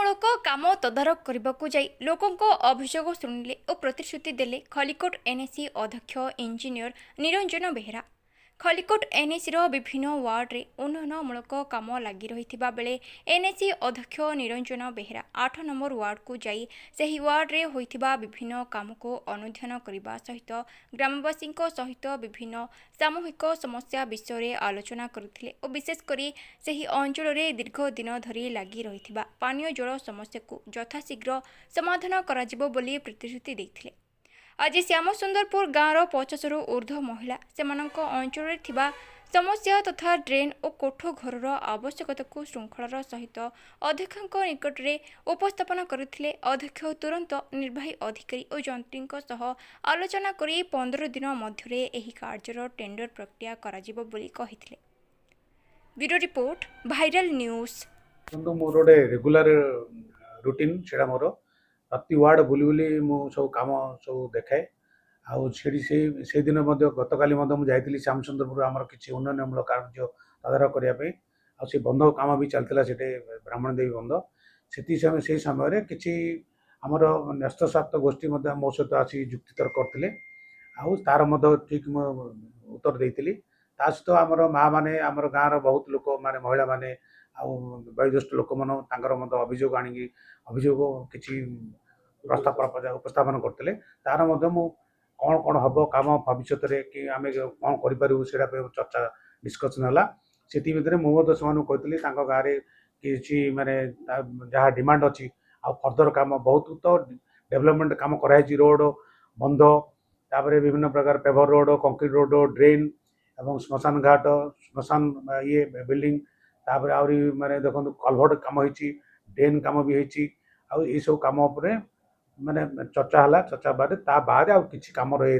विकासमूलक काम तदारख करने को जाई लोकों अभियोग शुणिले और प्रतिश्रुति देले खलिकोट एनएसी अध्यक्ष इंजीनियर निरंजन बेहेरा। खलिकोट एनएसी विभिन्न वार्ड्रे उन्नयनमूलक काम लगी रही बेले एनएसी अध्यक्ष निरंजन बेहेरा 8 नंबर वार्ड को जाई सही वार्ड्रे होइथिबा विभिन्न काम को अनुध्यान करने सहित ग्रामवासी सहित विभिन्न सामूहिक समस्या विषय में आलोचना करथिले और विशेषकर सही अंचल दीर्घ दिन धरी लगी रही पानीय जल समस्या को यथाशीघ्र समाधान कराजिबो बोली प्रतिश्रुति देथिले। आज श्यामसुंदरपुर गाँवर 50 ऊर्ध्व महिला सेमानक अंचल थिबा समस्या तथा ड्रेन और कोठो घर आवश्यकता को श्रृंखलार सहित अध्यक्ष निकट में उपस्थापन करथिले। अध्यक्ष तुरंत निर्वाही अधिकारी और जंत्री सह आलोचना करी 15 दिन मध्य एही कार्यर टेंडर प्रक्रिया कराजिबो बोली कहिथिले। Bureau report viral news. मोर गोटे रेगुलर रूटीन से मोर प्रति वार्ड बुली बुली मु सब काम सब देखाए से दिन गत काली मुझे श्यामसुंदरपुर आमर किसी उन्नयनमूलक कार्य तदारख करने से बंध काम भी चलता से ब्राह्मण देवी बंध से समय किसी आमर न्यस्त स्वार्थ गोष्ठी मो सहित आसी जुक्तितर्क करते तार ठीक उत्तर देती सहित आमर माँ मैंने आमर गाँव बहुत लोक माने महिला माने वयोज्येष्ठ लोक मन अभियोग आनिकी अभियोग किसी प्रस्ताव उपस्थापन करते तार कौन कौन हम कम भविष्य कि आम कौन करूँ से चर्चा डिस्कसन है से मुझे कहती गाँव में किसी माने जहाँ डिमांड अच्छी आ फर्दर काम बहुत तो डेवलपमेंट काम कराई रोड बंध तापर विभिन्न प्रकार paver road concrete road drain एवं श्मशान घाट श्मशान ये बिल्डिंग तापर आहरी माने देखो कलभर्ट काम होती ड्रेन काम भी होती सब काम माने चर्चा है चर्चा बाद किसी कम रही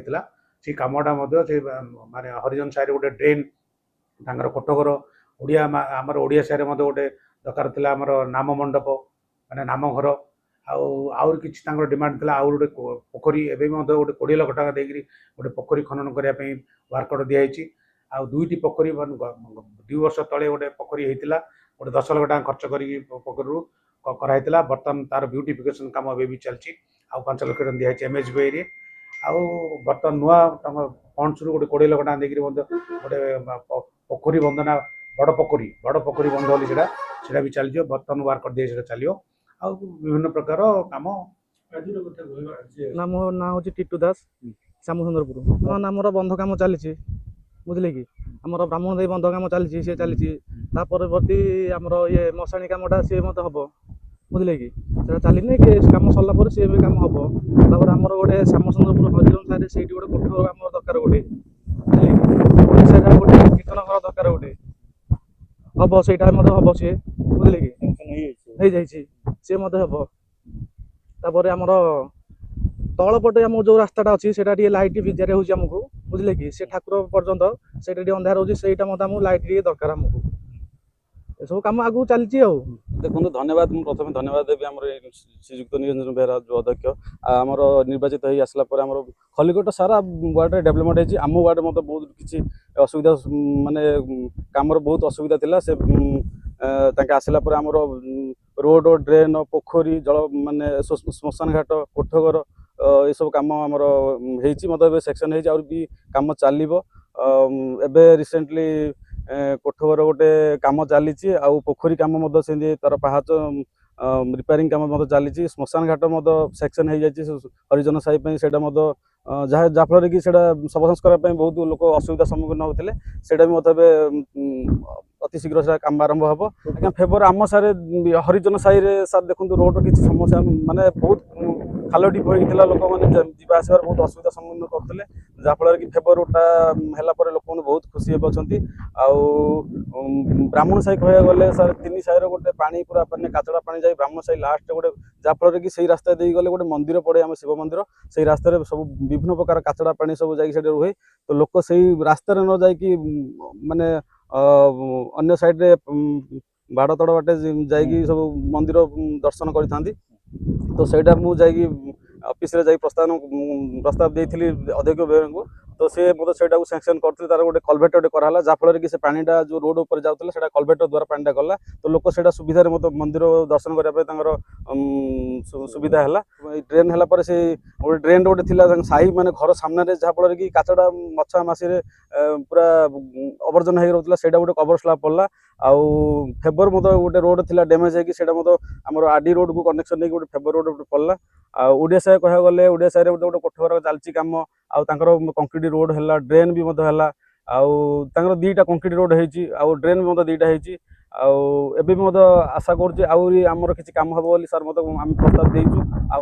से कमटा माने हरिजन साइड गोटे ड्रेन तांकर कोठघर ओडिया आमर ओडिया साइड गोटे दरकार था आमर नाम मंडप माने नाम घर आउर किसी डिमांड था आउर गोटे पोखरी एवं गोटे 20 लाख टका देकर गोटे पोखरी खनन करने वार्कआउट दिखाई आ दुईटी पोखरी 2 वर्ष तले गोटे पोखरी होता गोटे 10 लाख टका खर्च कर कराइला बर्तमान तार ब्यूटिफिकेशन काम भी चलती 5 लाख टका दिखाई एमएचबी बर्तमान नुआ फंड्स गोटे 20 लाख टका देकर गोटे पोखरी बंधना बड़ पोखरी बंध होली से भी चली बर्तमान वार्क दिए चलो आ विभिन्न प्रकार काम ना मो ना हूँ टीटू दास श्यामसुंदरपुर नाम बंध काम चली बुझे कि आमर ब्राह्मण देवी बंध काम चली सी चली परवर्ती आमर ये मशाणी कामटा सी मत हम बुझे कि चलनी कम सरला सी भी कम हम आमर गोटे श्यामसुंदरपुर हरिजन साइड से गोटे कोठघर आम दरकार गोटे बुझे गोटे कीर्तन घर दरकार गोटे हम से हम सी बुझे कि सी मत हम आमर तलपटे आम जो रास्ता अच्छी से लाइट विजार होमको बुझे कि से ठाकुर पर्यटन से अंधार हो लाइट दरकार आमको ये सब कम आगू चलती देखो धन्यवाद प्रथम धन्यवाद देवी आम श्रीजुक्त निरंजन बेहरा जो अध्यक्ष आमर निर्वाचित हो आसला खलिकोट सारा वार्ड डेवलपमेंट आम वार्ड मतलब बहुत किसी असुविधा माने काम बहुत असुविधा थिला से आसला आमर रोड ड्रेन पोखरी जल माने श्मशान घाट कोठघर ये सब कम आमर मतलब सेक्शन भी कम चलो एबे रिसेंटली कोठघर गोटे कम चली पोखरी कम से तार पाहाच रिपेयरिंग कम चली श्मशान घाट सेक्शन हो जाए हरिजन साई से जहाँफल कि शव संस्कार बहुत लोग असुविधा सम्मुखीन होते से अति शीघ्र से काम आरंभ हम आज्ञा फेवर आम सारे हरिजन साई सार देखो रोड किसी समस्या माने बहुत खाल टीप होता लोक मैंने जावास बहुत असुविधा सम्मुखीन करते जहाँफल कि फेवर रोडटा है लोक मैंने बहुत खुशी होती ब्राह्मण साई कह गले सार 3 साई गोटे पानी पूरा पानी काचड़ा पानी जाए ब्राह्मण साई लास्ट गोटे जहाँफल कि रास्ता दे गले गोटे मंदिर पड़े आम शिव मंदिर से रास्तार सब विभिन्न प्रकार काचड़ा पानी सब जा रुहे तो लोक से रास्तार न जाकि माने अन्य साइड रे बाड़ तड़ बाटे जाकि सब मंदिर दर्शन करी तो सहीटा मुझे ऑफिस रे प्रस्ताव देती अध्यक्ष बेहरा को तो से मतलब सेटा सैंक्शन करते तार गोटे कलभेट गोटे कराला जहाँफल कि से पानीटा जो रोड ऊपर जाऊला सेटा कलभेट द्वारा पानीटा गला तो लोक सेटा सुविधा मतलब मंदिर दर्शन करने सुविधा है ड्रेन है से गोटे ड्रेन गोटे थिला साही माने घर सामने जहाँफल कि काचटा मछा मसीरे पूरा अवर्जन हो रोला से गोटे कवर स्लाब पड़ला आउ फेबर मतलब गोटे रोड थिला डैमेज है कि मतलब आम आरडी रोड को कनेक्शन नहीं गोटे फेबर रोड गोटे पड़ला ओडिशा कह गले ओडिशा गोटे कोठघर चलती कम आउ कंक्रीट रोड है ड्रेन भी है आउ दीटा कंक्रीट रोड हो ड्रेन भी दीटा होती आउ एबे भी आशा करुचे आमर किसी काम हम बोली सर मतलब आम प्रस्ताव देचु।